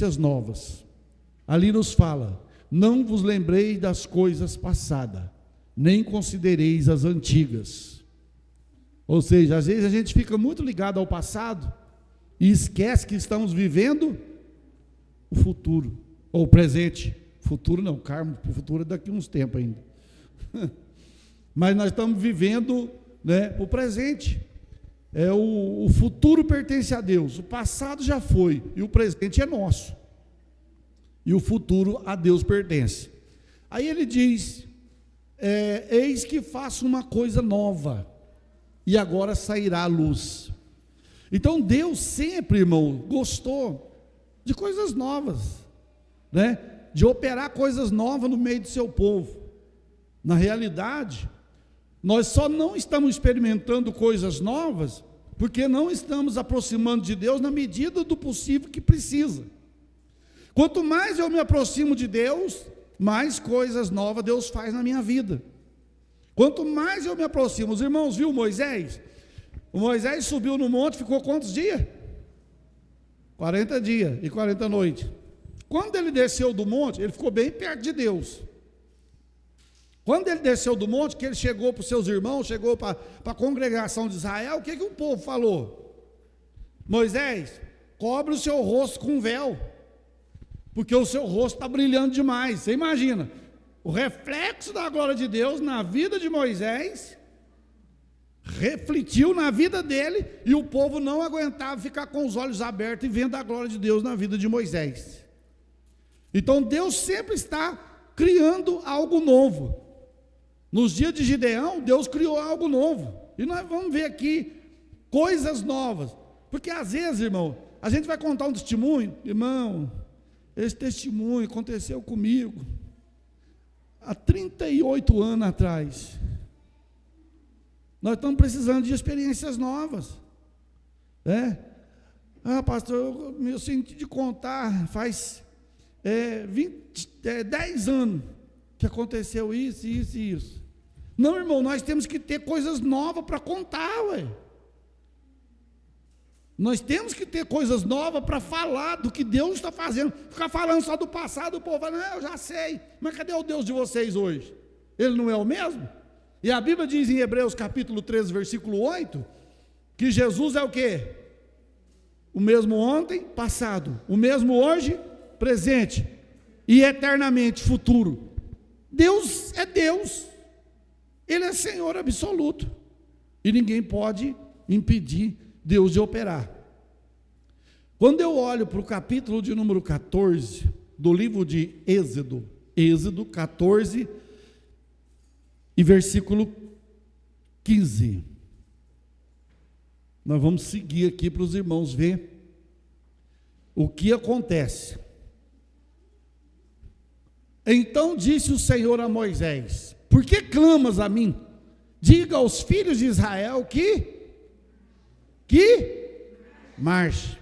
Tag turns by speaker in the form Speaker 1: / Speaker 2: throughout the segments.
Speaker 1: experiências novas. Ali nos fala: não vos lembrei das coisas passadas, nem considereis as antigas. Ou seja, às vezes a gente fica muito ligado ao passado e esquece que estamos vivendo o futuro, ou o presente. Futuro não, Carmo, o futuro é daqui a uns tempos ainda. Mas nós estamos vivendo, né, o presente. O futuro pertence a Deus, o passado já foi, e o presente é nosso. E o futuro a Deus pertence. Aí ele diz: eis que faço uma coisa nova, e agora sairá a luz. Então Deus sempre, irmão, gostou de coisas novas, né? De operar coisas novas no meio do seu povo. Na realidade, nós só não estamos experimentando coisas novas porque não estamos aproximando de Deus na medida do possível que precisa. Quanto mais eu me aproximo de Deus, mais coisas novas Deus faz na minha vida. Quanto mais eu me aproximo, os irmãos viram Moisés? O Moisés subiu no monte, ficou quantos dias? 40 dias e 40 noites. Quando ele desceu do monte, ele ficou bem perto de Deus. Quando ele desceu do monte, que ele chegou para os seus irmãos, chegou para a congregação de Israel, o que o povo falou? Moisés, cobre o seu rosto com um véu, porque o seu rosto está brilhando demais. Você imagina, o reflexo da glória de Deus na vida de Moisés, refletiu na vida dele, e o povo não aguentava ficar com os olhos abertos e vendo a glória de Deus na vida de Moisés. Então Deus sempre está criando algo novo. Nos dias de Gideão, Deus criou algo novo, e nós vamos ver aqui coisas novas, porque às vezes, irmão, a gente vai contar um testemunho, irmão, esse testemunho aconteceu comigo há 38 anos atrás. Nós estamos precisando de experiências novas, né? Pastor, eu senti de contar, faz 10 anos que aconteceu isso, isso e isso. Não, irmão, nós temos que ter coisas novas para contar, ué. Nós temos que ter coisas novas para falar do que Deus está fazendo. Ficar falando só do passado, o povo fala: não, eu já sei, mas cadê o Deus de vocês hoje? Ele não é o mesmo? E a Bíblia diz em Hebreus capítulo 13, versículo 8, que Jesus é o quê? O mesmo ontem, passado, o mesmo hoje, presente, e eternamente futuro. Deus é Deus, Ele é Senhor absoluto, e ninguém pode impedir Deus de operar. Quando eu olho para o capítulo de número 14, do livro de Êxodo, Êxodo 14, e versículo 15, nós vamos seguir aqui para os irmãos ver o que acontece. Então disse o Senhor a Moisés: por que clamas a mim? Diga aos filhos de Israel que marche.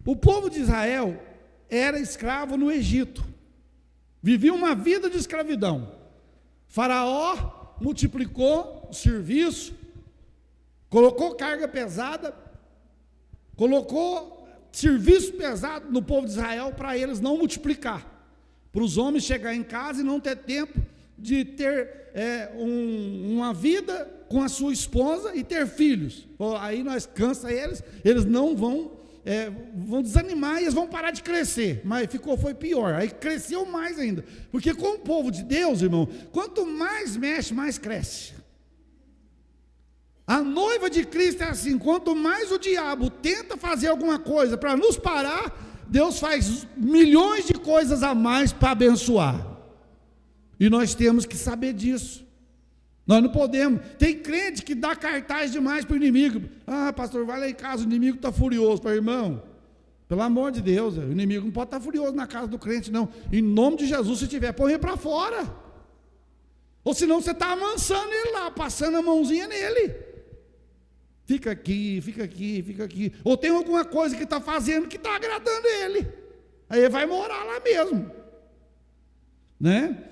Speaker 1: O povo de Israel era escravo no Egito, vivia uma vida de escravidão. Faraó multiplicou o serviço, colocou carga pesada, colocou serviço pesado no povo de Israel para eles não multiplicar, para os homens chegar em casa e não ter tempo de ter uma vida com a sua esposa e ter filhos. Aí nós cansa eles não vão desanimar e eles vão parar de crescer. Mas foi pior, aí cresceu mais ainda, porque com o povo de Deus, irmão, quanto mais mexe, mais cresce. A noiva de Cristo é assim: quanto mais o diabo tenta fazer alguma coisa para nos parar, Deus faz milhões de coisas a mais para abençoar, e nós temos que saber disso. Nós não podemos. Tem crente que dá cartaz demais para o inimigo. Pastor, vai lá em casa, o inimigo está furioso. Para irmão, pelo amor de Deus, o inimigo não pode estar furioso na casa do crente, não. Em nome de Jesus, se tiver, põe ele para fora. Ou senão você está amansando ele lá, passando a mãozinha nele. Fica aqui, fica aqui, fica aqui. Ou tem alguma coisa que está fazendo que está agradando ele. Aí ele vai morar lá mesmo, né?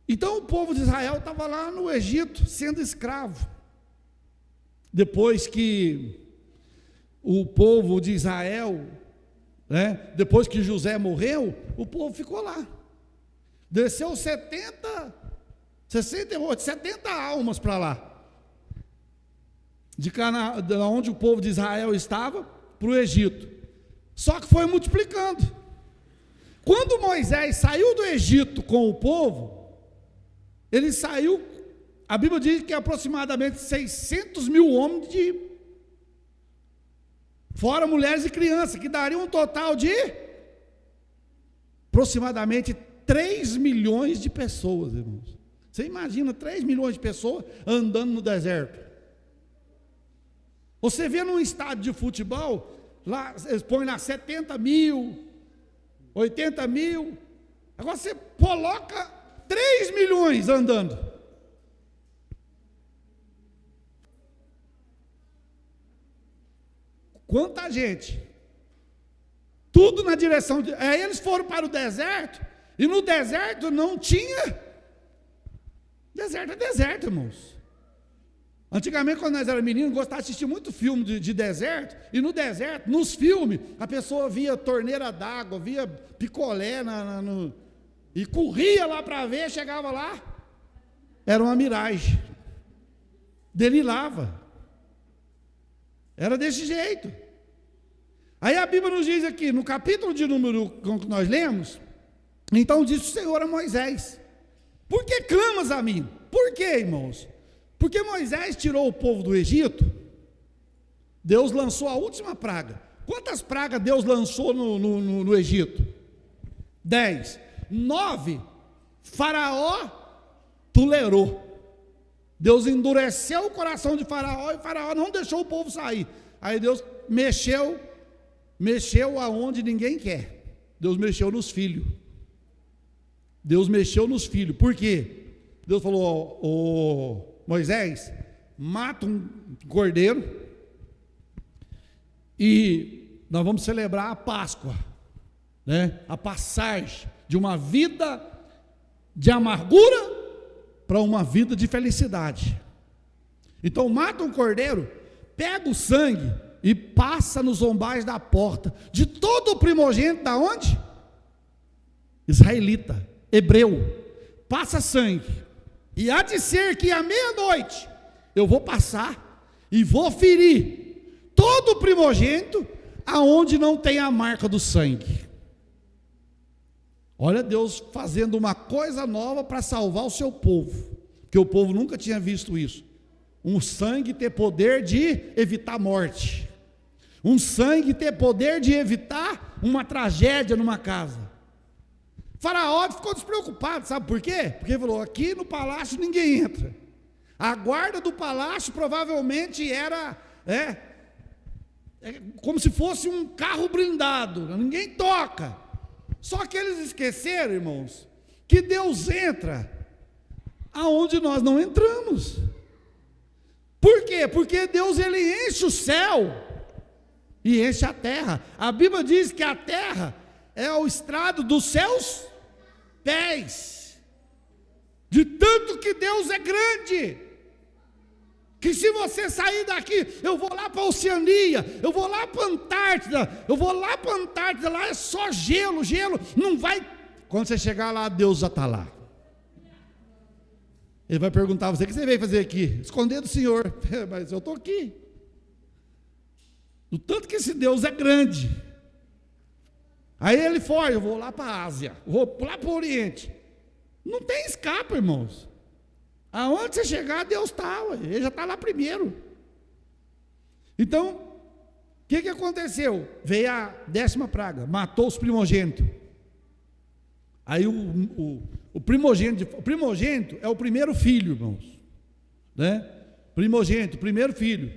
Speaker 1: Então o povo de Israel estava lá no Egito sendo escravo. Depois que o povo de Israel né? Depois que José morreu, o povo ficou lá. Desceu 70 almas para lá. De onde o povo de Israel estava, para o Egito. Só que foi multiplicando. Quando Moisés saiu do Egito com o povo, ele saiu, a Bíblia diz que aproximadamente 600 mil homens, fora mulheres e crianças, que daria um total de aproximadamente 3 milhões de pessoas, irmãos. Você imagina 3 milhões de pessoas andando no deserto. Você vê num estádio de futebol, lá eles põem lá 70 mil, 80 mil. Agora você coloca 3 milhões andando. Quanta gente. Tudo na direção de... Aí eles foram para o deserto, e no deserto não tinha... Deserto é deserto, irmãos. Antigamente, quando nós éramos meninos, gostava de assistir muito filme de deserto, e no deserto, nos filmes, a pessoa via torneira d'água, via picolé, e corria lá para ver, chegava lá, era uma miragem, delirava, era desse jeito. Aí a Bíblia nos diz aqui, no capítulo de número que nós lemos, então disse o Senhor a Moisés: por que clamas a mim? Por quê, irmãos? Porque Moisés tirou o povo do Egito, Deus lançou a última praga. Quantas pragas Deus lançou no Egito? 10. 9, Faraó tolerou. Deus endureceu o coração de Faraó, e Faraó não deixou o povo sair. Aí Deus mexeu aonde ninguém quer. Deus mexeu nos filhos. Deus mexeu nos filhos. Por quê? Deus falou: Moisés, mata um cordeiro e nós vamos celebrar a Páscoa, né? A passagem de uma vida de amargura para uma vida de felicidade. Então mata um cordeiro, pega o sangue e passa nos ombais da porta de todo o primogênito, da onde? Israelita, hebreu. Passa sangue. E há de ser que à meia-noite eu vou passar e vou ferir todo o primogênito aonde não tem a marca do sangue. Olha Deus fazendo uma coisa nova para salvar o seu povo, porque o povo nunca tinha visto isso. Um sangue ter poder de evitar morte, um sangue ter poder de evitar uma tragédia numa casa. Faraó ficou despreocupado, sabe por quê? Porque ele falou: aqui no palácio ninguém entra. A guarda do palácio provavelmente era como se fosse um carro blindado, ninguém toca. Só que eles esqueceram, irmãos, que Deus entra aonde nós não entramos. Por quê? Porque Deus, ele enche o céu e enche a terra. A Bíblia diz que a terra é o estrado dos seus pés, de tanto que Deus é grande, que se você sair daqui, eu vou lá para a Oceania, eu vou lá para a Antártida, lá é só gelo, não vai, quando você chegar lá, Deus já está lá. Ele vai perguntar a você: o que você veio fazer aqui? Esconder do Senhor. Mas eu estou aqui. O tanto que esse Deus é grande. Aí ele foi: eu vou lá para a Ásia, vou lá para o Oriente. Não tem escape, irmãos. Aonde você chegar, Deus está, ele já está lá primeiro. Então, o que aconteceu? Veio a 10ª praga, matou os primogênitos. Aí o primogênito é o primeiro filho, irmãos, né? Primogênito, primeiro filho,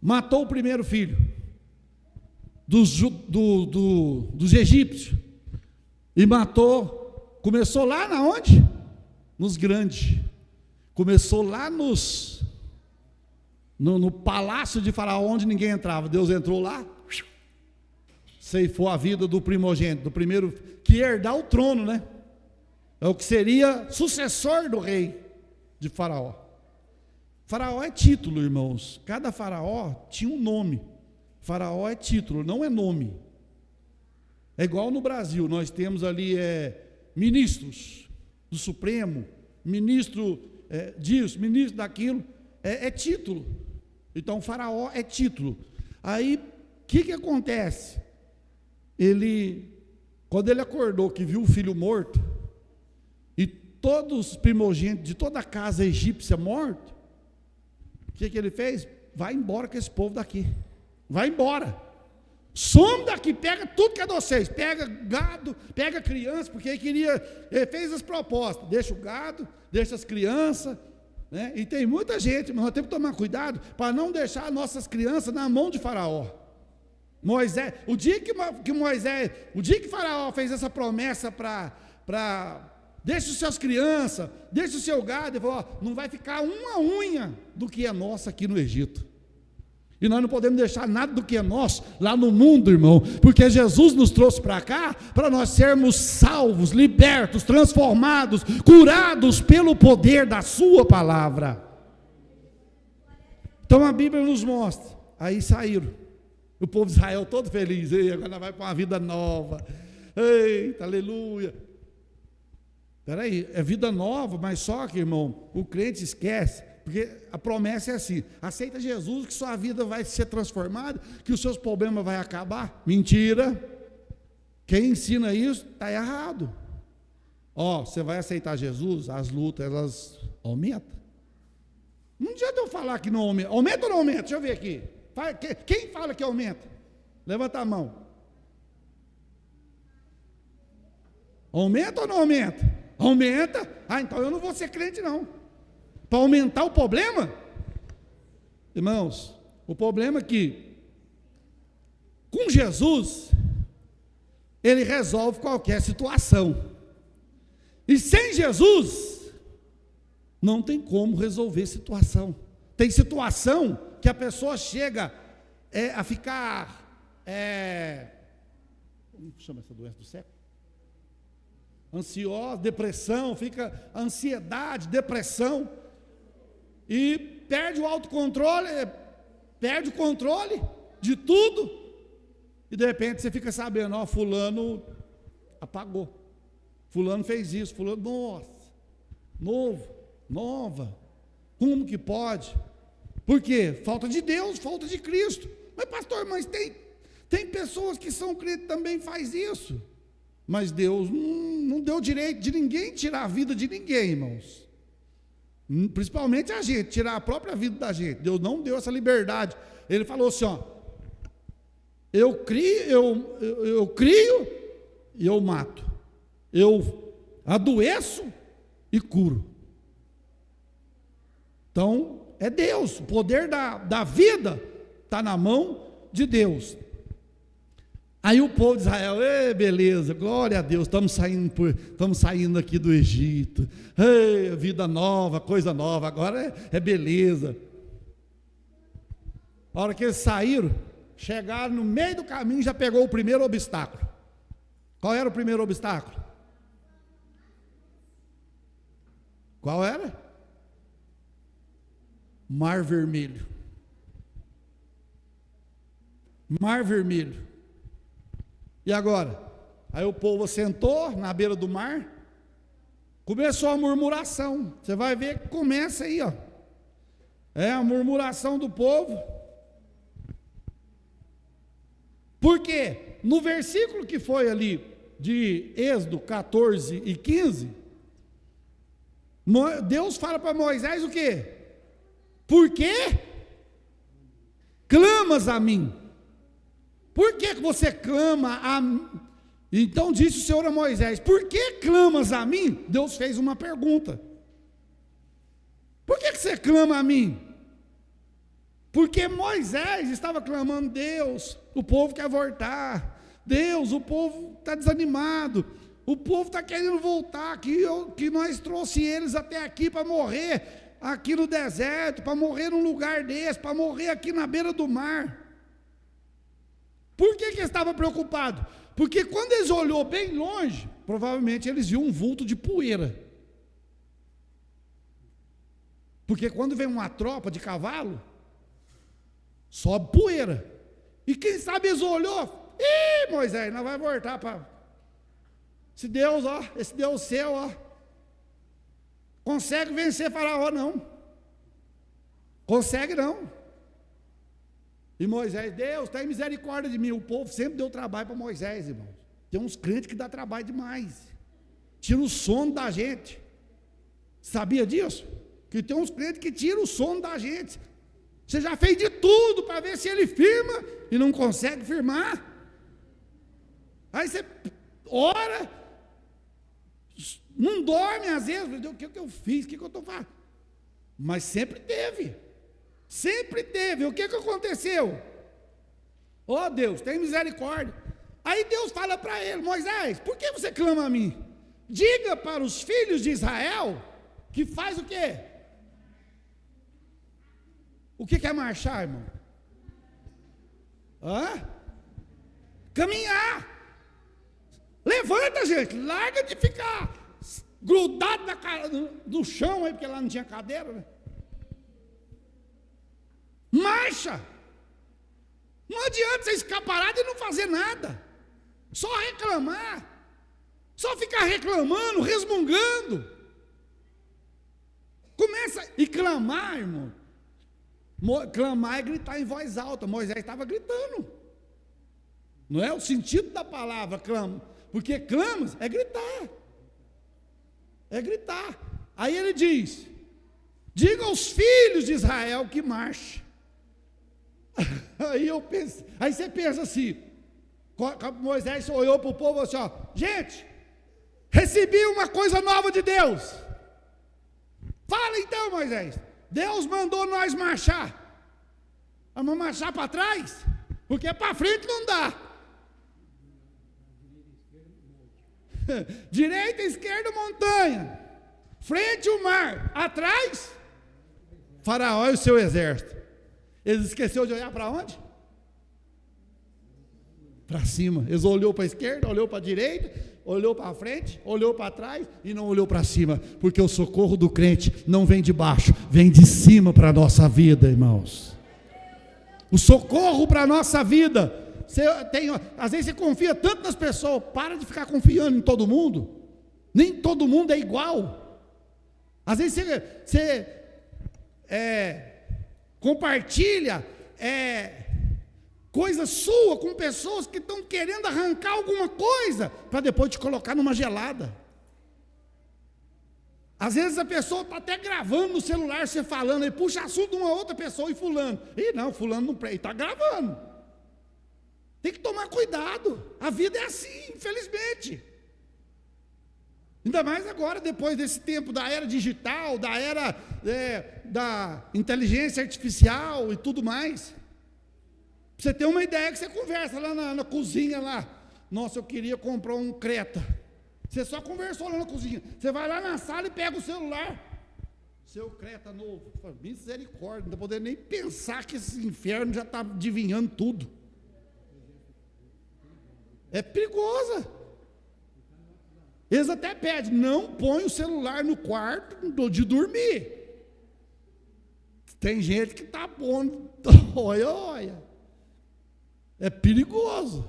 Speaker 1: matou o primeiro filho dos egípcios, e matou, começou lá na onde? Nos grandes, começou lá no palácio de Faraó, onde ninguém entrava. Deus entrou lá, ceifou a vida do primogênito, do primeiro, que ia herdar o trono, né? É o que seria sucessor do rei de Faraó. Faraó é título, irmãos. Cada faraó tinha um nome. Faraó é título, não é nome. É igual no Brasil, nós temos ali ministros do Supremo, ministro disso, ministro daquilo, é título. Então, o faraó é título. Aí, o que acontece? Quando ele acordou que viu o filho morto, e todos os primogênitos de toda a casa egípcia morto, o que ele fez? Vai embora com esse povo daqui. Vai embora. Some daqui, pega tudo que é de vocês. Pega gado, pega criança, porque ele fez as propostas. Deixa o gado, deixa as crianças. Né? E tem muita gente, mas nós temos que tomar cuidado para não deixar nossas crianças na mão de Faraó. Moisés, o dia que Faraó fez essa promessa deixa as suas crianças, deixa o seu gado, ele falou, não vai ficar uma unha do que é nosso aqui no Egito. E nós não podemos deixar nada do que é nosso lá no mundo, irmão, porque Jesus nos trouxe para cá, para nós sermos salvos, libertos, transformados, curados pelo poder da sua palavra. Então a Bíblia nos mostra, aí saíram, o povo de Israel todo feliz, agora vai para uma vida nova, eita, aleluia. Espera aí, é vida nova, mas só que, irmão, o crente esquece. Porque a promessa é assim, aceita Jesus que sua vida vai ser transformada, que os seus problemas vão acabar. Mentira, quem ensina isso está errado. Você vai aceitar Jesus, as lutas elas aumentam. Não adianta eu falar que não aumenta. Aumenta ou não aumenta? Deixa eu ver aqui. Quem fala que aumenta? Levanta a mão. Aumenta ou não aumenta? Aumenta? Então eu não vou ser crente não. Para aumentar o problema? Irmãos, o problema é que com Jesus ele resolve qualquer situação. E sem Jesus não tem como resolver situação. Tem situação que a pessoa chega a ficar como chama essa doença do século? Ansiosa, depressão, fica ansiedade, depressão. E perde o autocontrole, perde o controle de tudo, e de repente você fica sabendo, fulano apagou, fulano fez isso, fulano, nossa, nova, como que pode? Por quê? Falta de Deus, falta de Cristo. Mas pastor, tem pessoas que são crentes também faz isso, mas Deus não deu direito de ninguém tirar a vida de ninguém, irmãos. Principalmente a gente, tirar a própria vida da gente. Deus não deu essa liberdade. Ele falou assim, eu crio e eu mato. Eu adoeço e curo. Então, é Deus. O poder da vida está na mão de Deus. Aí o povo de Israel, beleza, glória a Deus, estamos saindo aqui do Egito, vida nova, coisa nova, agora é beleza. A hora que eles saíram, chegaram no meio do caminho, já pegou o primeiro obstáculo. Qual era o primeiro obstáculo? Qual era? Mar Vermelho. Mar Vermelho. E agora? Aí o povo sentou na beira do mar, começou a murmuração. Você vai ver que começa aí, a murmuração do povo. Por quê? No versículo que foi ali de Êxodo 14 e 15, Deus fala para Moisés o quê? Por quê? Clamas a mim. Por que você clama a mim? Então disse o Senhor a Moisés, por que clamas a mim? Deus fez uma pergunta. Por que você clama a mim? Porque Moisés estava clamando, Deus, o povo quer voltar. Deus, o povo está desanimado. O povo está querendo voltar, que nós trouxe eles até aqui para morrer aqui no deserto, para morrer num lugar desse, para morrer aqui na beira do mar. Por que ele estava preocupado? Porque quando eles olhou bem longe, provavelmente eles viram um vulto de poeira. Porque quando vem uma tropa de cavalo, sobe poeira. E quem sabe eles olhou, Ih, Moisés, nós vamos voltar para... Esse Deus, esse Deus seu, consegue vencer Faraó, não. Consegue não. E Moisés, Deus, tem misericórdia de mim. O povo sempre deu trabalho para Moisés, irmãos. Tem uns crentes que dá trabalho demais. Tira o sono da gente. Sabia disso? Que tem uns crentes que tiram o sono da gente. Você já fez de tudo para ver se ele firma e não consegue firmar. Aí você ora, não dorme às vezes. O que eu fiz? O que eu estou fazendo? Mas sempre teve. Sempre teve. O que aconteceu? Oh Deus, tem misericórdia. Aí Deus fala para ele, Moisés, por que você clama a mim? Diga para os filhos de Israel que faz o quê? O que é marchar, irmão? Caminhar. Levanta, gente, larga de ficar grudado no chão aí, porque lá não tinha cadeira, né? Marcha. Não adianta você ficar parado e não fazer nada. Só reclamar. Só ficar reclamando, resmungando. Começa e clamar, irmão. Clamar é gritar em voz alta. Moisés estava gritando. Não é o sentido da palavra clama. Porque clamas é gritar. É gritar. Aí ele diz: diga aos filhos de Israel que marche. Aí você pensa assim, Moisés olhou para o povo assim, gente, recebi uma coisa nova de Deus. Fala então, Moisés, Deus mandou nós marchar. Vamos marchar para trás? Porque para frente não dá. Direita, esquerda, montanha. Frente o mar. Atrás, Faraó e o seu exército. Eles esqueceram de olhar para onde? Para cima. Eles olhou para a esquerda, olhou para a direita, olhou para frente, olhou para trás e não olhou para cima, porque o socorro do crente não vem de baixo, vem de cima para a nossa vida, irmãos. O socorro para a nossa vida. Às vezes você confia tanto nas pessoas, para de ficar confiando em todo mundo. Nem todo mundo é igual. Às vezes você compartilha coisa sua com pessoas que estão querendo arrancar alguma coisa para depois te colocar numa gelada. Às vezes a pessoa está até gravando no celular, você falando, e puxa assunto de uma outra pessoa e fulano. E não, fulano não presta, está gravando. Tem que tomar cuidado. A vida é assim, infelizmente. Ainda mais agora, depois desse tempo da era digital, da era da inteligência artificial e tudo mais. Pra você ter uma ideia, que você conversa lá na cozinha lá. Nossa, eu queria comprar um Creta. Você só conversou lá na cozinha. Você vai lá na sala e pega o celular. Seu Creta novo. Misericórdia, não está podendo nem pensar que esse inferno já está adivinhando tudo. É perigosa. Eles até pedem, não põe o celular no quarto de dormir. Tem gente que está pondo, olha. É perigoso.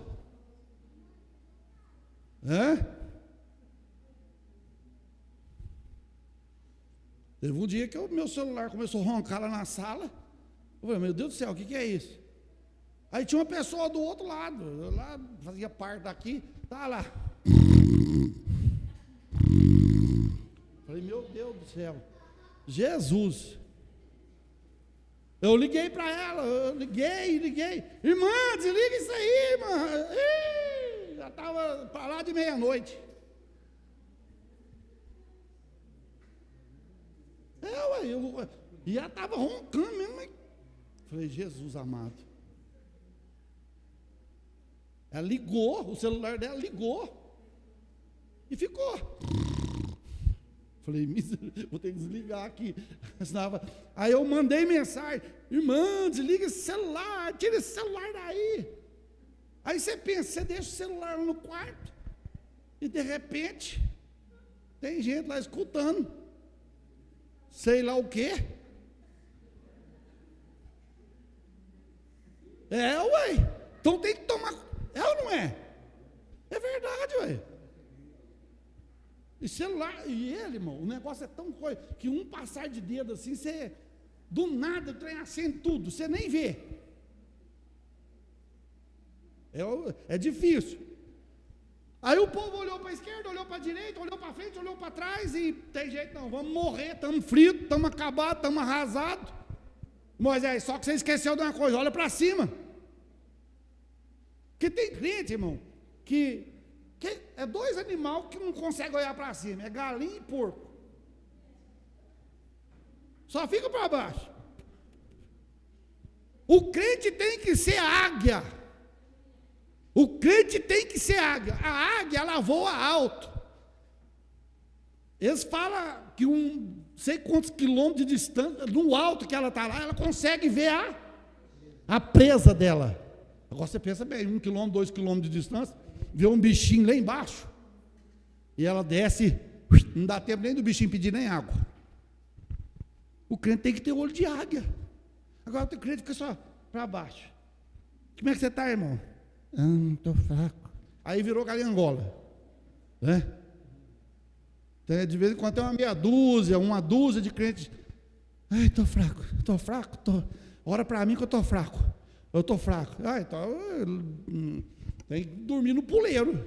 Speaker 1: Teve um dia que o meu celular começou a roncar lá na sala. Eu falei, meu Deus do céu, o que é isso? Aí tinha uma pessoa do outro lado, eu lá fazia parte daqui, tá lá. Falei, meu Deus do céu, Jesus. Eu liguei para ela, liguei. Irmã, desliga isso aí, irmã. Ih, já estava para lá de meia-noite. E já estava roncando mesmo. Falei, Jesus amado. Ela ligou, o celular dela ligou. E ficou. Falei, vou ter que desligar aqui. Aí eu mandei mensagem, irmã, desliga esse celular, tira esse celular daí. Aí você pensa, você deixa o celular no quarto, e de repente, tem gente lá escutando, sei lá o quê. Ué, então tem que tomar, É ou não é? É verdade, ué. E celular, e ele, irmão, o negócio é tão coisa, que um passar de dedo assim, você, do nada, o trem acende tudo, você nem vê. É difícil. Aí o povo olhou para a esquerda, olhou para a direita, olhou para frente, olhou para trás, e tem jeito não, vamos morrer, estamos fritos, estamos acabados, estamos arrasados. Moisés, só que você esqueceu de uma coisa, olha para cima. Porque tem crente, irmão, que é dois animais que não conseguem olhar para cima, é galinha e porco. Só fica para baixo. O crente tem que ser águia. O crente tem que ser águia. A águia, ela voa alto. Eles falam que sei quantos quilômetros de distância, no alto que ela está lá, ela consegue ver a presa dela. Agora você pensa bem, 1 quilômetro, 2 quilômetros de distância, vê um bichinho lá embaixo, e ela desce, não dá tempo nem do bichinho pedir nem água. O crente tem que ter olho de águia. Agora o crente fica só para baixo. Como é que você está, irmão? Estou fraco. Aí virou galinha Angola, né? Então, de vez em quando tem uma dúzia de crentes. Ai, estou fraco, ora para mim que eu estou fraco. Eu estou fraco. Ah, então tem que dormir no puleiro.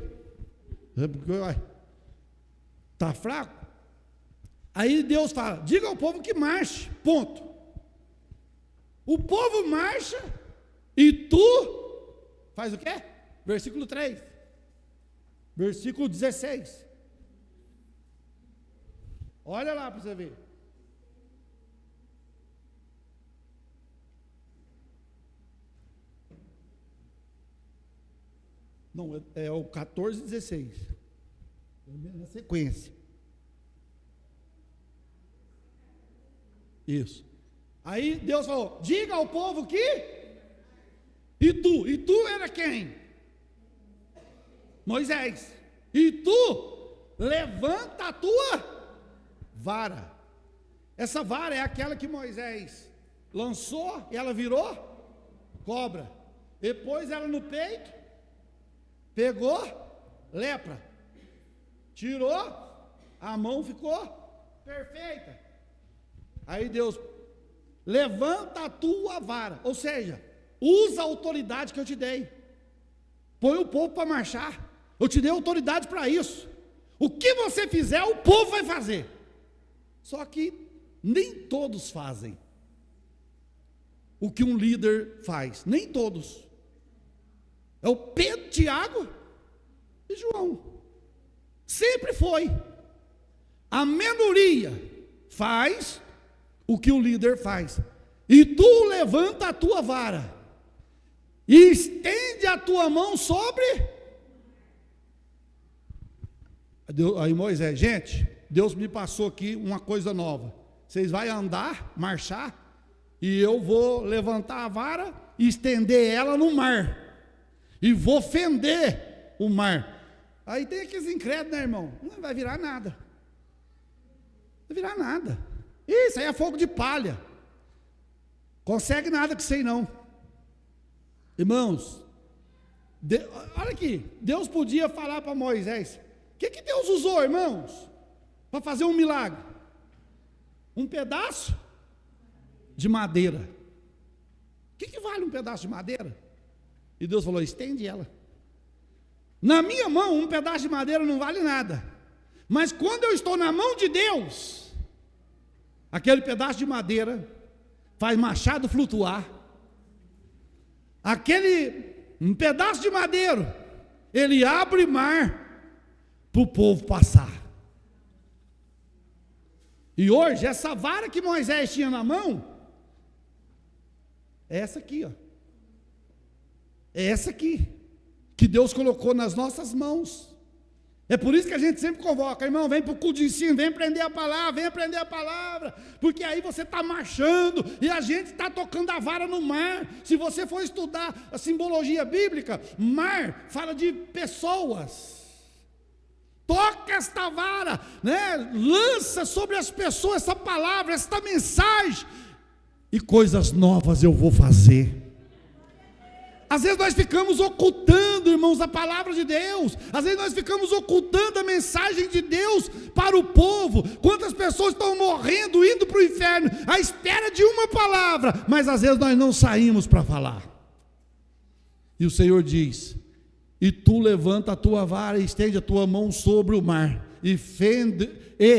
Speaker 1: Porque, está fraco? Aí Deus fala, diga ao povo que marche, ponto. O povo marcha e tu faz o quê? Versículo 3. Versículo 16. Olha lá para você ver. Não, é o 14 e 16. Na sequência. Isso. Aí Deus falou, diga ao povo que... E tu era quem? Moisés. E tu levanta a tua vara. Essa vara é aquela que Moisés lançou e ela virou cobra. Depois ela no peito, pegou lepra. Tirou, a mão ficou perfeita. Aí Deus, levanta a tua vara. Ou seja, usa a autoridade que eu te dei. Põe o povo para marchar. Eu te dei autoridade para isso. O que você fizer, o povo vai fazer. Só que nem todos fazem o que um líder faz. Nem todos. É o Pedro, Tiago e João. Sempre foi. A minoria faz o que o líder faz. E tu levanta a tua vara e estende a tua mão sobre. Aí Moisés, gente, Deus me passou aqui uma coisa nova. Vocês vão andar, marchar, e eu vou levantar a vara e estender ela no mar. E vou fender o mar. Aí tem aqueles incrédulos, né, irmão? Não vai virar nada. Não vai virar nada. Isso aí é fogo de palha. Consegue nada com isso aí não. Irmãos, olha aqui, Deus podia falar para Moisés. O que Deus usou, irmãos, para fazer um milagre? Um pedaço de madeira. O que vale um pedaço de madeira? E Deus falou, estende ela. Na minha mão, um pedaço de madeira não vale nada. Mas quando eu estou na mão de Deus, aquele pedaço de madeira faz machado flutuar. Um pedaço de madeira, ele abre mar para o povo passar. E hoje, essa vara que Moisés tinha na mão, é essa aqui, ó. É essa aqui, que Deus colocou nas nossas mãos. É por isso que a gente sempre convoca, irmão, vem para o culto de ensino, vem aprender a palavra, porque aí você está marchando, e a gente está tocando a vara no mar. Se você for estudar a simbologia bíblica, mar fala de pessoas. Toca esta vara, né? Lança sobre as pessoas essa palavra, esta mensagem, e coisas novas eu vou fazer. Às vezes nós ficamos ocultando, irmãos, a palavra de Deus. Às vezes nós ficamos ocultando a mensagem de Deus para o povo. Quantas pessoas estão morrendo, indo para o inferno, à espera de uma palavra, mas às vezes nós não saímos para falar. E o Senhor diz: e tu levanta a tua vara e estende a tua mão sobre o mar, e fendei-o,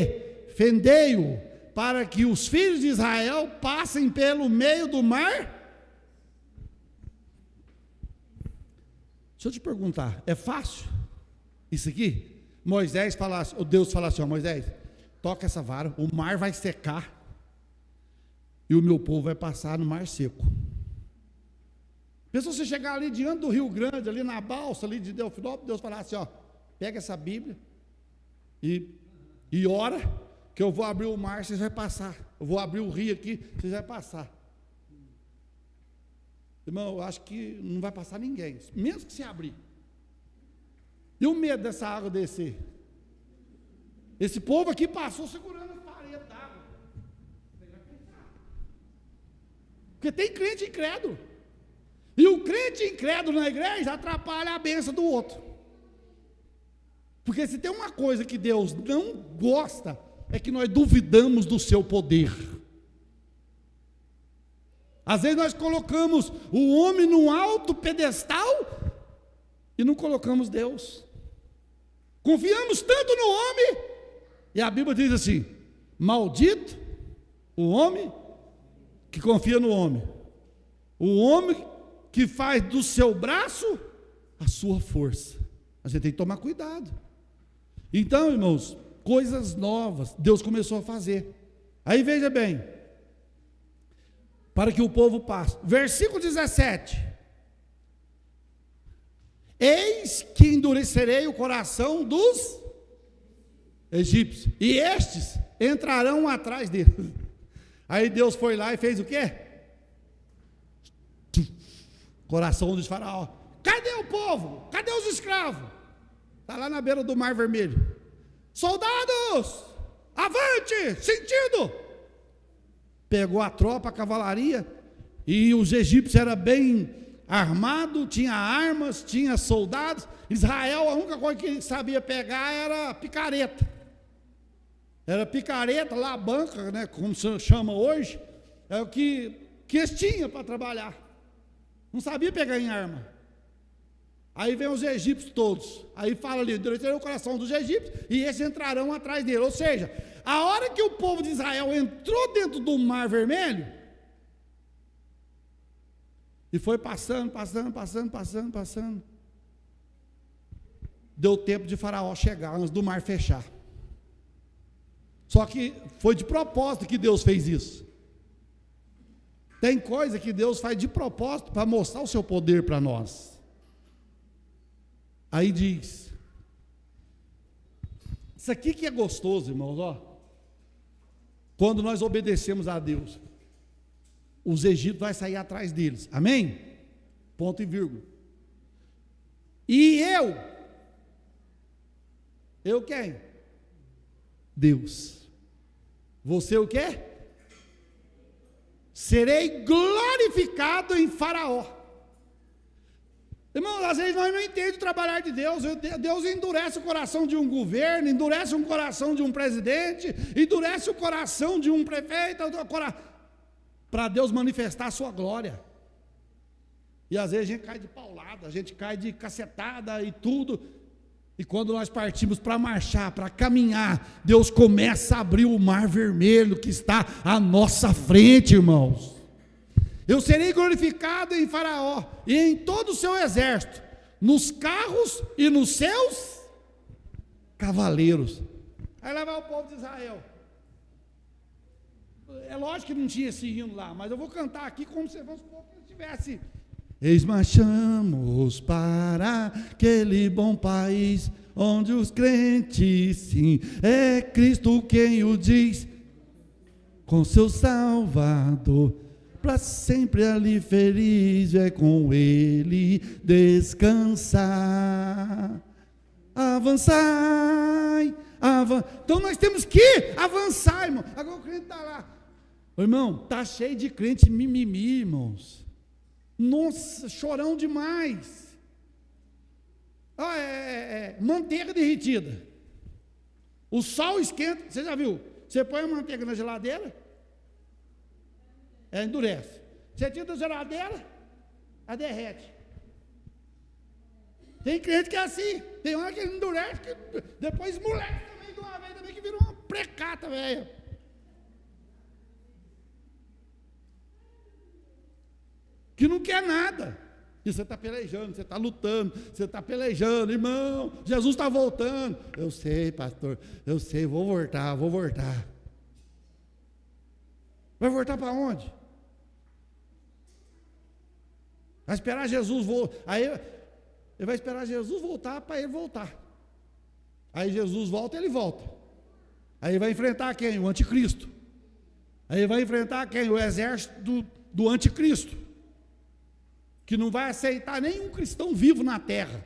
Speaker 1: para que os filhos de Israel passem pelo meio do mar. Deixa eu te perguntar, é fácil isso aqui? Moisés falasse, o Deus falasse, ó, Moisés, toca essa vara, o mar vai secar, e o meu povo vai passar no mar seco. Pensa você chegar ali diante do Rio Grande, ali na balsa, ali de Delfinópolis, Deus falar assim, ó, pega essa Bíblia e ora, que eu vou abrir o mar, vocês vão passar. Eu vou abrir o rio aqui, vocês vão passar. Irmão, eu acho que não vai passar ninguém, mesmo que se abrir. E o medo dessa água descer? Esse povo aqui passou segurando as paredes d'água. Porque tem crente incrédulo. E o crente incrédulo na igreja atrapalha a bênção do outro. Porque se tem uma coisa que Deus não gosta, é que nós duvidamos do seu poder. Às vezes nós colocamos o homem num alto pedestal e não colocamos Deus. Confiamos tanto no homem, e a Bíblia diz assim: maldito o homem que confia no homem, o homem que faz do seu braço a sua força. A gente tem que tomar cuidado. Então, irmãos, coisas novas Deus começou a fazer. Aí veja bem, para que o povo passe. Versículo 17: eis que endurecerei o coração dos egípcios, e estes entrarão atrás deles. Aí Deus foi lá e fez o quê? Coração dos faraó. Cadê o povo? Cadê os escravos? Está lá na beira do Mar Vermelho. Soldados, avante, sentido. Pegou a tropa, a cavalaria, e os egípcios eram bem armados, tinha armas, tinha soldados. Israel, a única coisa que sabia pegar era picareta. Era picareta, labanca, né, como se chama hoje, é o que eles tinham para trabalhar. Não sabia pegar em arma. Aí vem os egípcios todos. Aí fala ali: endurecerei o coração dos egípcios, e esses entrarão atrás dele. Ou seja, a hora que o povo de Israel entrou dentro do Mar Vermelho, e foi passando, deu tempo de Faraó chegar antes do mar fechar. Só que foi de propósito que Deus fez isso. Tem coisa que Deus faz de propósito para mostrar o seu poder para nós. Aí diz, isso aqui que é gostoso, irmãos, ó. Quando nós obedecemos a Deus, os egípcios vão sair atrás deles, amém? Ponto e vírgula. E eu quem? Deus. Você o quê? Serei glorificado em Faraó. Irmão, às vezes nós não entendemos o trabalhar de Deus. Deus endurece o coração de um governo, endurece o coração de um presidente, endurece o coração de um prefeito, para Deus manifestar a sua glória. E às vezes a gente cai de paulada, a gente cai de cacetada e tudo. E quando nós partimos para marchar, para caminhar, Deus começa a abrir o Mar Vermelho que está à nossa frente, irmãos. Eu serei glorificado em Faraó e em todo o seu exército, nos carros e nos seus cavaleiros. Aí lá vai o povo de Israel. É lógico que não tinha esse hino lá, mas eu vou cantar aqui como se fosse que tivesse. Eis marchamos para aquele bom país, onde os crentes, sim, é Cristo quem o diz, com seu Salvador, para sempre ali feliz, é com ele descansar. Avançai, então nós temos que avançar, irmão. Agora o crente está lá. Irmão, está cheio de crente mimimi, irmãos. Nossa, chorão demais. Manteiga derretida. O sol esquenta, você já viu? Você põe a manteiga na geladeira, ela endurece. Você tira da geladeira, ela derrete. Tem crente que é assim, tem hora que ele endurece, que depois esmolece também de uma vez, também que vira uma precata, velho. Que não quer nada. E você está pelejando, você está lutando, você está pelejando, irmão, Jesus está voltando. Eu sei, pastor, eu sei, vou voltar. Vai voltar para onde? Vai esperar Jesus voltar. Aí ele vai esperar Jesus voltar para ele voltar. Aí Jesus volta, ele volta. Aí vai enfrentar quem? O anticristo. Aí vai enfrentar quem? O exército do anticristo, que não vai aceitar nenhum cristão vivo na terra.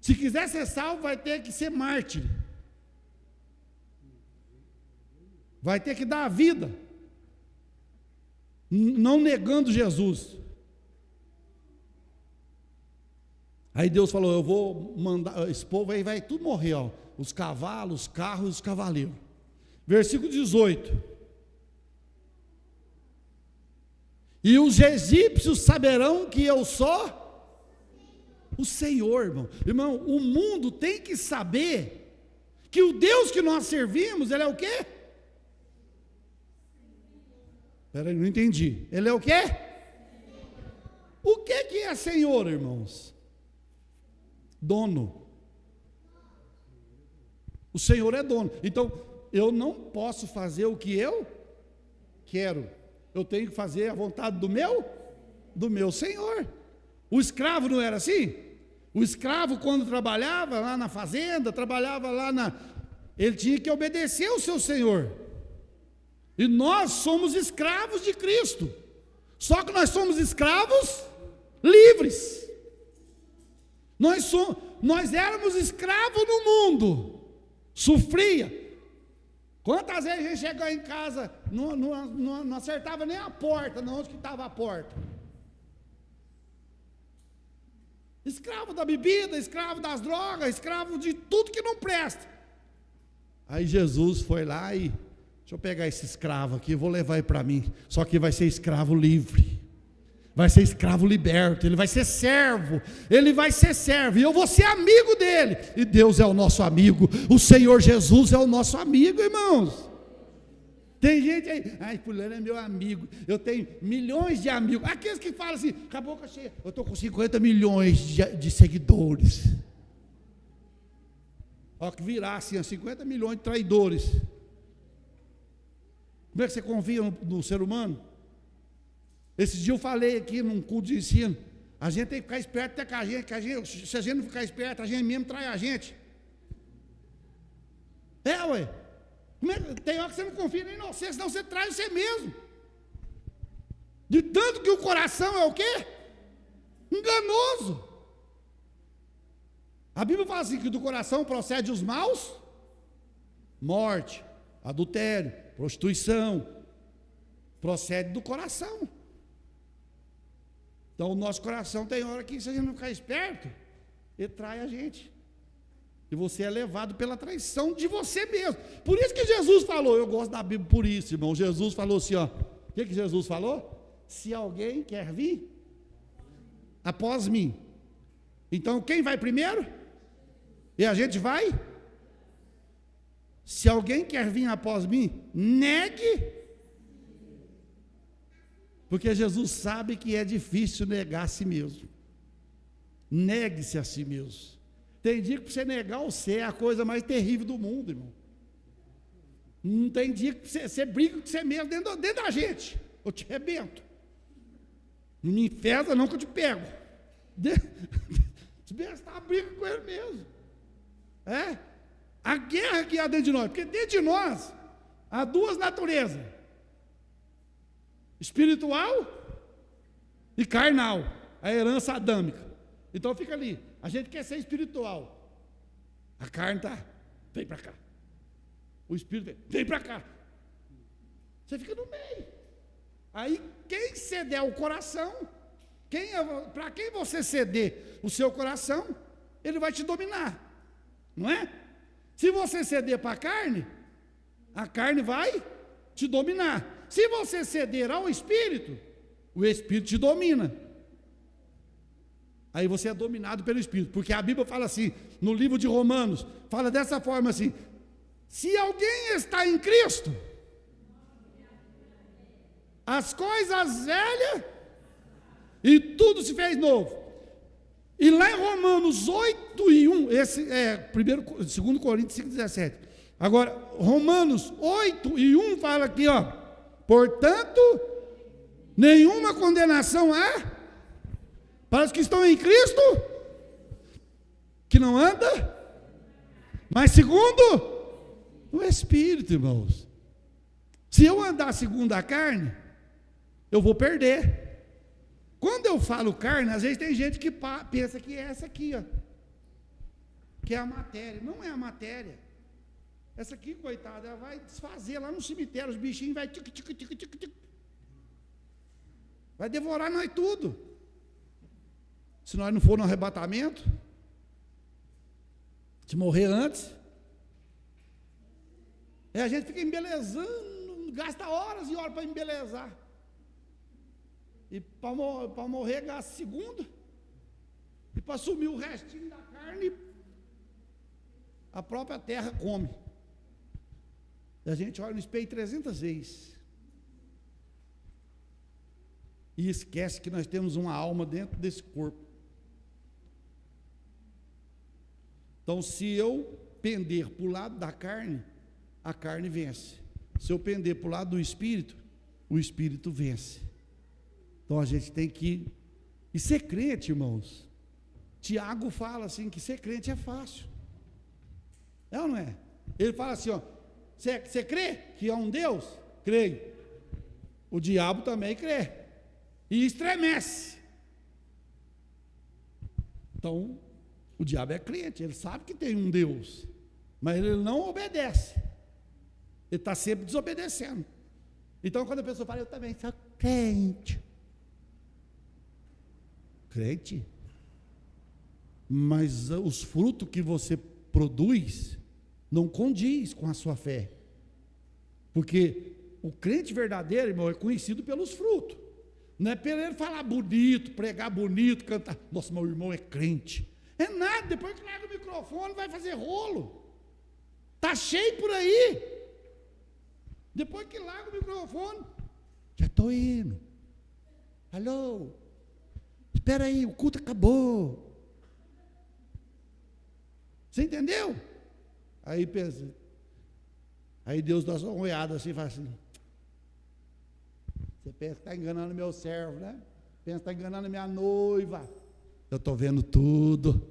Speaker 1: Se quiser ser salvo, vai ter que ser mártir. Vai ter que dar a vida, não negando Jesus. Aí Deus falou, eu vou mandar, esse povo aí vai tudo morrer, ó, os cavalos, os carros, os cavaleiros. Versículo 18. E os egípcios saberão que eu sou o Senhor, irmão. Irmão, o mundo tem que saber que o Deus que nós servimos, ele é o quê? Espera aí, não entendi. Ele é o quê? O que é Senhor, irmãos? Dono. O Senhor é dono. Então, eu não posso fazer o que eu quero. Eu tenho que fazer a vontade do meu Senhor. O escravo não era assim? O escravo, quando trabalhava lá na fazenda, ele tinha que obedecer ao seu Senhor. E nós somos escravos de Cristo. Só que nós somos escravos livres. Nós éramos escravos no mundo. Sofria. Quantas vezes a gente chegou em casa, não acertava nem a porta, não, onde que estava a porta. Escravo da bebida, escravo das drogas, escravo de tudo que não presta. Aí Jesus foi lá e, deixa eu pegar esse escravo aqui, vou levar ele para mim. Só que vai ser escravo livre. Vai ser escravo liberto, ele vai ser servo, e eu vou ser amigo dele, e Deus é o nosso amigo, o Senhor Jesus é o nosso amigo, irmãos. Tem gente aí, ai, fulano é meu amigo, eu tenho milhões de amigos, aqueles que falam assim, com a boca cheia, eu estou com 50 milhões de seguidores, ó, que virar assim, 50 milhões de traidores. Como é que você confia no ser humano? Esses dias eu falei aqui num culto de ensino, a gente tem que ficar esperto até que a gente, se a gente não ficar esperto, a gente mesmo trai a gente. Ué, tem hora que você não confia nem em você, senão você trai você mesmo. De tanto que o coração é o quê? Enganoso. A Bíblia fala assim, que do coração procede os maus, morte, adultério, prostituição, procede do coração. Então o nosso coração tem hora que, se a gente não ficar esperto, ele trai a gente. E você é levado pela traição de você mesmo. Por isso que Jesus falou, eu gosto da Bíblia por isso, irmão. Jesus falou assim, ó. O que Jesus falou? Se alguém quer vir após mim. Então quem vai primeiro? E a gente vai? Se alguém quer vir após mim, negue. Porque Jesus sabe que é difícil negar a si mesmo. Negue-se a si mesmo. Tem dia que para você negar você é a coisa mais terrível do mundo, irmão. Não tem dia que você briga com você mesmo dentro da gente. Eu te arrebento. Não me enfesa não que eu te pego. Você está a briga com ele mesmo. A guerra que há dentro de nós. Porque dentro de nós há duas naturezas. Espiritual e carnal, a herança adâmica. Então fica ali, a gente quer ser espiritual, a carne está, vem para cá, o espírito vem para cá, você fica no meio. Aí quem ceder o coração, para quem você ceder o seu coração, ele vai te dominar, não é? Se você ceder para a carne vai te dominar. Se você ceder ao Espírito, o Espírito te domina. Aí você é dominado pelo Espírito, porque a Bíblia fala assim, no livro de Romanos, fala dessa forma assim: se alguém está em Cristo, as coisas velhas e tudo se fez novo. E lá em Romanos 8:1, esse é 2 Coríntios 5:17. Agora, Romanos 8:1 fala aqui, ó: portanto, nenhuma condenação há para os que estão em Cristo, que não anda, mas segundo o Espírito, irmãos. Se eu andar segundo a carne, eu vou perder. Quando eu falo carne, às vezes tem gente que pensa que é essa aqui, ó, que é a matéria. Não é a matéria. Essa aqui, coitada, ela vai desfazer lá no cemitério, os bichinhos vai vai devorar nós tudo. Se nós não for no arrebatamento, se morrer antes, a gente fica embelezando, gasta horas e horas para embelezar. E para morrer gasta segundo. E para sumir o restinho da carne, a própria terra come. E a gente olha no espelho 300 vezes. E esquece que nós temos uma alma dentro desse corpo. Então, se eu pender para o lado da carne, a carne vence. Se eu pender para o lado do Espírito, o Espírito vence. Então, a gente tem que... E ser crente, irmãos, Tiago fala assim, que ser crente é fácil. É ou não é? Ele fala assim, ó: você crê que há um Deus? Creio. O diabo também crê. E estremece. Então, o diabo é crente, ele sabe que tem um Deus, mas ele não obedece. Ele está sempre desobedecendo. Então, quando a pessoa fala, eu também sou crente. Crente? Mas os frutos que você produz não condiz com a sua fé. Porque o crente verdadeiro, irmão, é conhecido pelos frutos. Não é pelo ele falar bonito, pregar bonito, cantar. Nossa, meu irmão é crente. É nada, depois que larga o microfone, vai fazer rolo. Está cheio por aí. Depois que larga o microfone, já estou indo. Alô? Espera aí, o culto acabou. Você entendeu? Aí pensa. Aí Deus dá só uma olhada assim e fala assim: você pensa que está enganando meu servo, né? Pensa que está enganando minha noiva. Eu estou vendo tudo.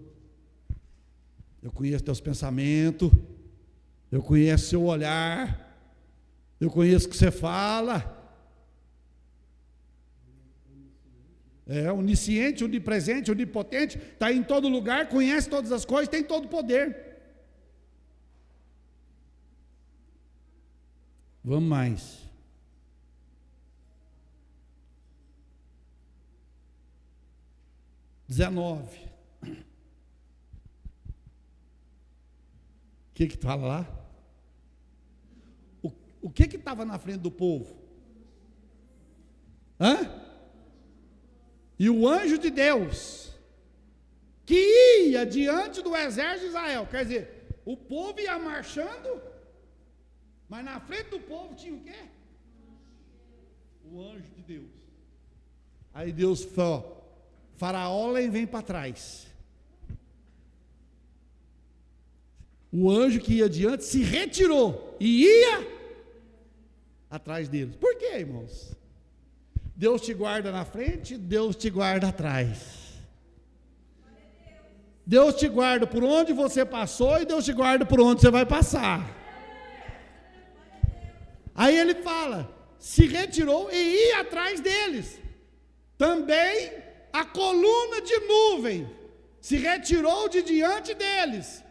Speaker 1: Eu conheço teus pensamentos. Eu conheço seu olhar. Eu conheço o que você fala. É onisciente, onipresente, onipotente. Está em todo lugar, conhece todas as coisas, tem todo o poder. Vamos mais. O que fala lá? O que estava na frente do povo? E o anjo de Deus, que ia diante do exército de Israel. Quer dizer, o povo ia marchando, mas na frente do povo tinha o quê? O anjo de Deus. Aí Deus falou: Faraó vem para trás. O anjo que ia adiante se retirou e ia atrás deles. Por quê, irmãos? Deus te guarda na frente, Deus te guarda atrás. Deus te guarda por onde você passou e Deus te guarda por onde você vai passar. Aí ele fala, se retirou e ia atrás deles. Também a coluna de nuvem se retirou de diante deles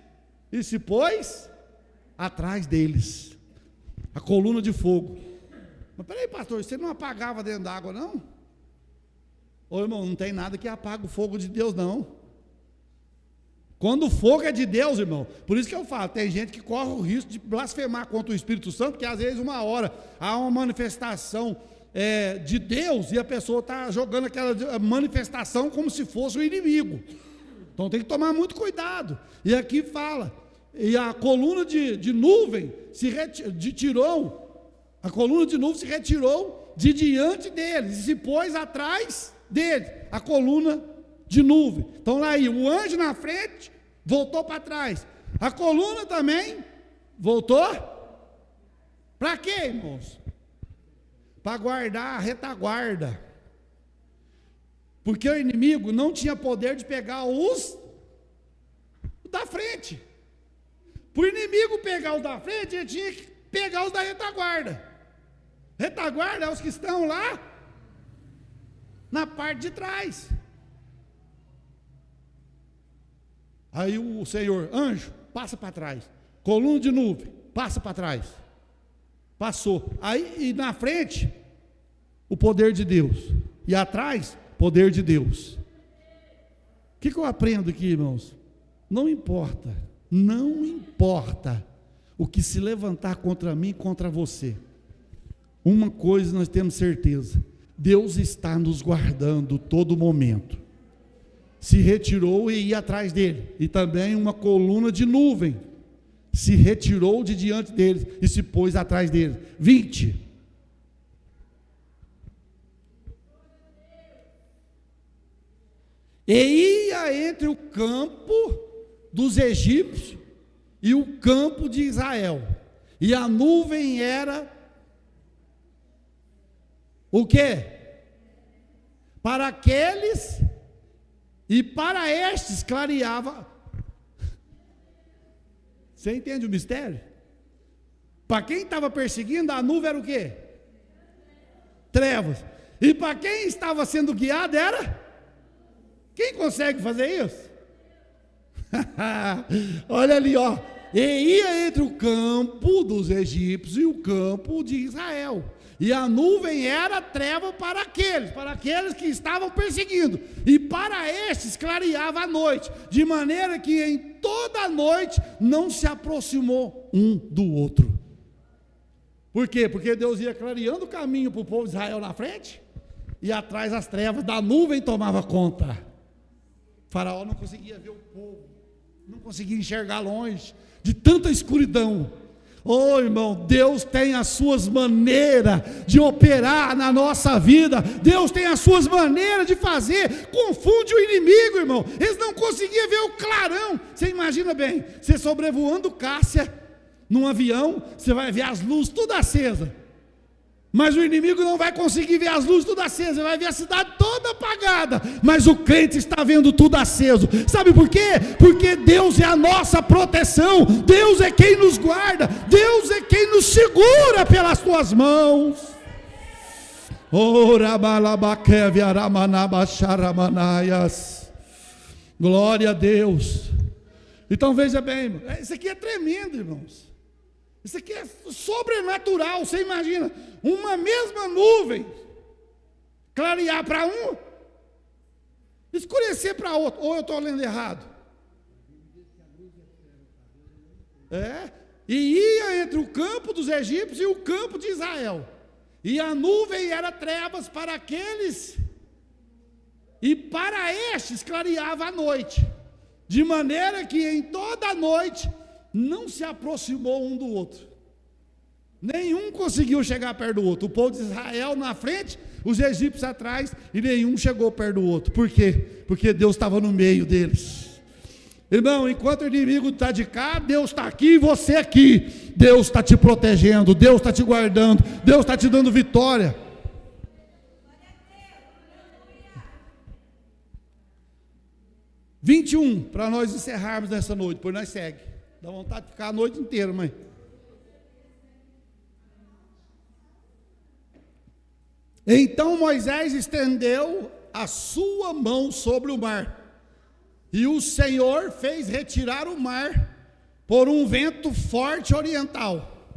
Speaker 1: e se pôs atrás deles. A coluna de fogo. Mas peraí, pastor, você não apagava dentro d'água, não? Ô irmão, não tem nada que apague o fogo de Deus, não. Quando o fogo é de Deus, irmão, por isso que eu falo, tem gente que corre o risco de blasfemar contra o Espírito Santo, porque às vezes uma hora há uma manifestação de Deus e a pessoa está jogando aquela manifestação como se fosse o inimigo. Então tem que tomar muito cuidado. E aqui fala, e a coluna de nuvem se retirou, a coluna de nuvem se retirou de diante deles e se pôs atrás deles, a coluna de nuvem. Então lá aí, o anjo na frente voltou para trás, a coluna também voltou. Para quê, irmãos? Para guardar a retaguarda, porque o inimigo não tinha poder de pegar os da frente. Para o inimigo pegar os da frente, ele tinha que pegar os da retaguarda. Retaguarda é os que estão lá na parte de trás. Aí o Senhor, anjo, passa para trás. Coluna de nuvem, passa para trás. Passou. Aí e na frente, o poder de Deus. E atrás, poder de Deus. O que eu aprendo aqui, irmãos? Não importa o que se levantar contra mim e contra você. Uma coisa nós temos certeza: Deus está nos guardando todo momento. Se retirou e ia atrás dele, e também uma coluna de nuvem se retirou de diante deles e se pôs atrás deles. 20. E ia entre o campo dos egípcios e o campo de Israel, e a nuvem era o quê? Para aqueles, e para estes clareava. Você entende o mistério? Para quem estava perseguindo, a nuvem era o quê? Trevas. E para quem estava sendo guiado era? Quem consegue fazer isso? Olha ali, ó. E ia entre o campo dos egípcios e o campo de Israel. E a nuvem era treva para aqueles que estavam perseguindo. E para estes clareava a noite, de maneira que em toda a noite não se aproximou um do outro. Por quê? Porque Deus ia clareando o caminho para o povo de Israel na frente, e atrás as trevas da nuvem tomava conta. O faraó não conseguia ver o povo, não conseguia enxergar longe, de tanta escuridão. Oh, irmão, Deus tem as suas maneiras de operar na nossa vida. Deus tem as suas maneiras de fazer. Confunde o inimigo, irmão. Eles não conseguiam ver o clarão. Você imagina bem, você sobrevoando Cássia num avião, você vai ver as luzes tudo acesas. Mas o inimigo não vai conseguir ver as luzes tudo acesas, vai ver a cidade toda apagada, mas o crente está vendo tudo aceso. Sabe por quê? Porque Deus é a nossa proteção, Deus é quem nos guarda, Deus é quem nos segura pelas tuas mãos. Glória a Deus. Então veja bem, irmão, isso aqui é tremendo, irmãos. Isso aqui é sobrenatural. Você imagina uma mesma nuvem clarear para um, escurecer para outro. Ou eu estou lendo errado? E ia entre o campo dos egípcios e o campo de Israel, e a nuvem era trevas para aqueles, e para estes clareava a noite, de maneira que em toda a noite não se aproximou um do outro. Nenhum conseguiu chegar perto do outro. O povo de Israel na frente, os egípcios atrás, e nenhum chegou perto do outro. Por quê? Porque Deus estava no meio deles. Irmão, enquanto o inimigo está de cá, Deus está aqui e você aqui. Deus está te protegendo, Deus está te guardando, Deus está te dando vitória. Para nós encerrarmos nessa noite, depois nós segue. Dá vontade de ficar a noite inteira, mãe. Então Moisés estendeu a sua mão sobre o mar, e o Senhor fez retirar o mar por um vento forte oriental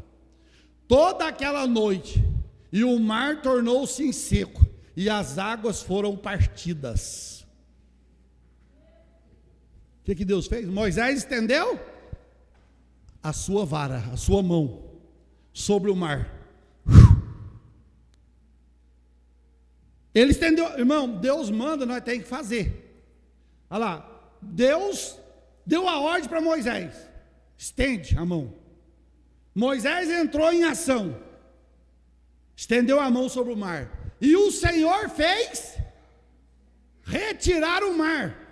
Speaker 1: toda aquela noite, e o mar tornou-se em seco, e as águas foram partidas. O que Deus fez? Moisés estendeu a sua vara, a sua mão, sobre o mar. Ele estendeu, irmão, Deus manda, nós temos que fazer. Olha lá, Deus deu a ordem para Moisés, estende a mão. Moisés entrou em ação, estendeu a mão sobre o mar, e o Senhor fez retirar o mar.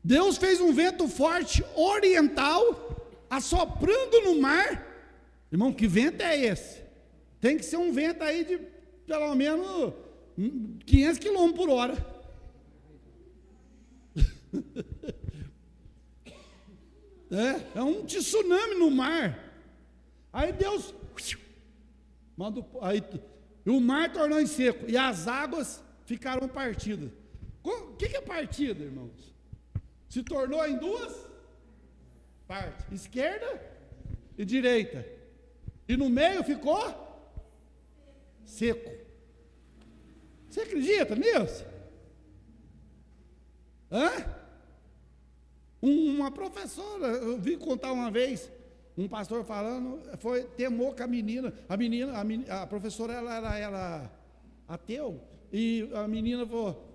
Speaker 1: Deus fez um vento forte oriental, assoprando no mar. Irmão, que vento é esse? Tem que ser um vento aí de pelo menos 500 km por hora. É um tsunami no mar. Aí Deus manda, aí o mar tornou em seco e as águas ficaram partidas. O que é partida, irmãos? Se tornou em duas partes, esquerda e direita, e no meio ficou seco. Você acredita nisso? Uma professora, eu vi contar uma vez, um pastor falando, temou com a menina, a professora ela era ateu, e a menina falou,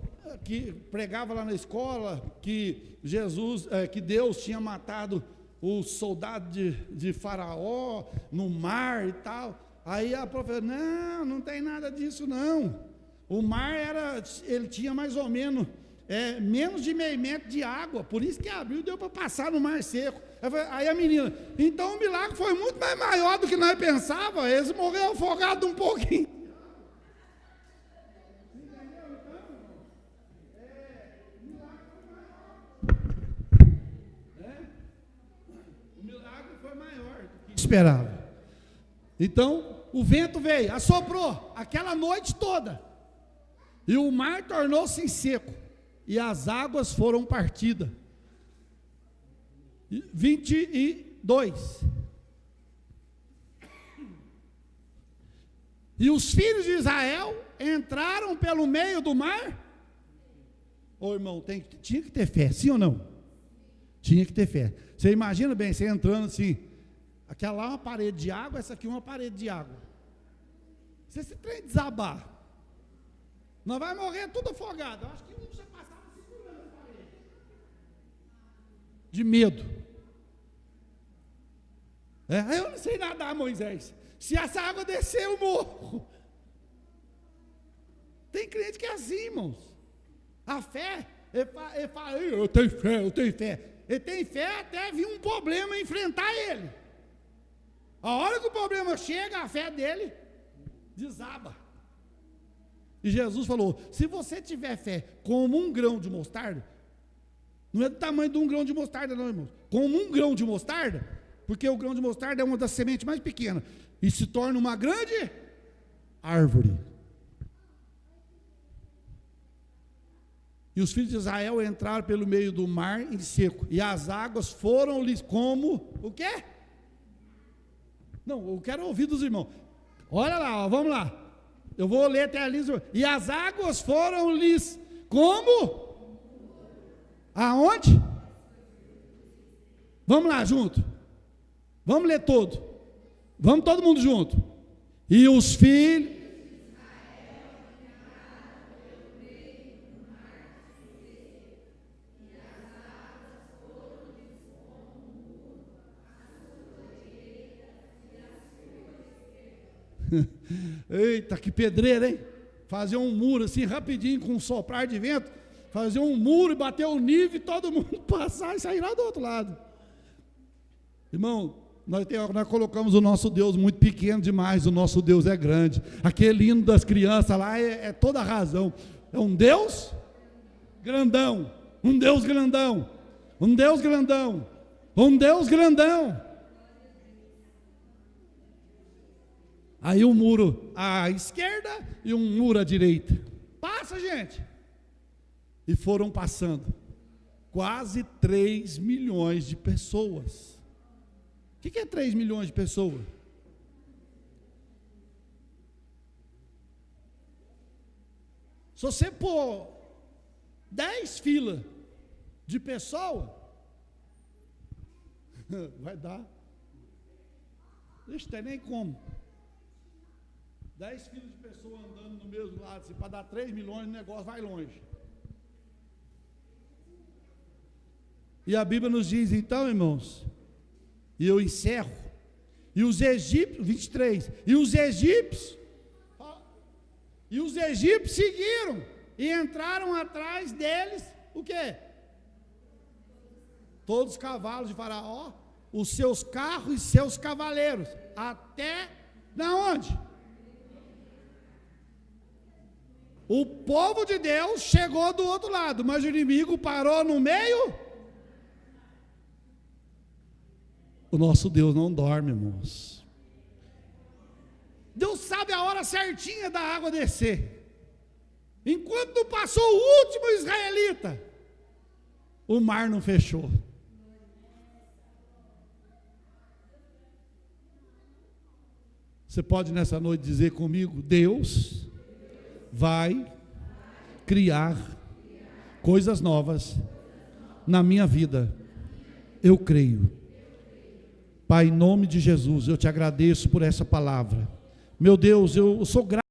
Speaker 1: que pregava lá na escola, que Jesus, que Deus tinha matado os soldados de Faraó no mar e tal. Aí a professora, não tem nada disso não. O mar ele tinha mais ou menos menos de meio metro de água, por isso que abriu e deu para passar no mar seco. Aí a menina, então o milagre foi muito mais maior do que nós pensávamos, eles morreram afogados um pouquinho. O milagre foi maior do que esperava. Então, o vento veio, assoprou aquela noite toda, e o mar tornou-se seco, e as águas foram partidas. 22. E os filhos de Israel entraram pelo meio do mar. Ô irmão, tinha que ter fé, sim ou não? Tinha que ter fé. Você imagina bem, você entrando assim, aquela lá é uma parede de água, essa aqui é uma parede de água. Se esse trem desabar, nós vamos morrer tudo afogado. Eu acho que você passava segurando a parede. De medo. Eu não sei nadar, Moisés. Se essa água descer, eu morro. Tem crente que é assim, irmãos. A fé, ele fala, eu tenho fé, eu tenho fé. Ele tem fé até vir um problema enfrentar ele. A hora que o problema chega, a fé dele desaba. E Jesus falou, se você tiver fé como um grão de mostarda, não é do tamanho de um grão de mostarda não, irmãos, como um grão de mostarda, porque o grão de mostarda é uma das sementes mais pequenas, e se torna uma grande árvore. E os filhos de Israel entraram pelo meio do mar em seco, e as águas foram-lhes como, o quê? Não, eu quero ouvir dos irmãos. Olha lá, vamos lá. Eu vou ler até ali. E as águas foram-lhes como? Aonde? Vamos lá junto. Vamos ler todo. Vamos todo mundo junto. E os filhos. Eita, que pedreira, hein? Fazer um muro assim rapidinho com um soprar de vento, fazer um muro e bater o nível e todo mundo passar e sair lá do outro lado. Irmão, nós colocamos o nosso Deus muito pequeno demais, o nosso Deus é grande. Aquele hino das crianças lá é toda a razão. É um Deus grandão, um Deus grandão, um Deus grandão, um Deus grandão. Aí um muro à esquerda e um muro à direita. Passa, gente. E foram passando quase 3 milhões de pessoas. O que é 3 milhões de pessoas? Se você pôr 10 filas de pessoa, vai dar. Não tem nem como. 10 filhos de pessoa andando no mesmo lado, assim, para dar 3 milhões, o negócio vai longe. E a Bíblia nos diz, então, irmãos, e eu encerro, e os egípcios, 23, e os egípcios seguiram, e entraram atrás deles, o quê? Todos os cavalos de Faraó, os seus carros e seus cavaleiros, até, da onde? O povo de Deus chegou do outro lado, mas o inimigo parou no meio. O nosso Deus não dorme, irmãos. Deus sabe a hora certinha da água descer. Enquanto não passou o último israelita, o mar não fechou. Você pode nessa noite dizer comigo: Deus vai criar coisas novas na minha vida. Eu creio. Pai, em nome de Jesus, eu te agradeço por essa palavra. Meu Deus, eu sou grato.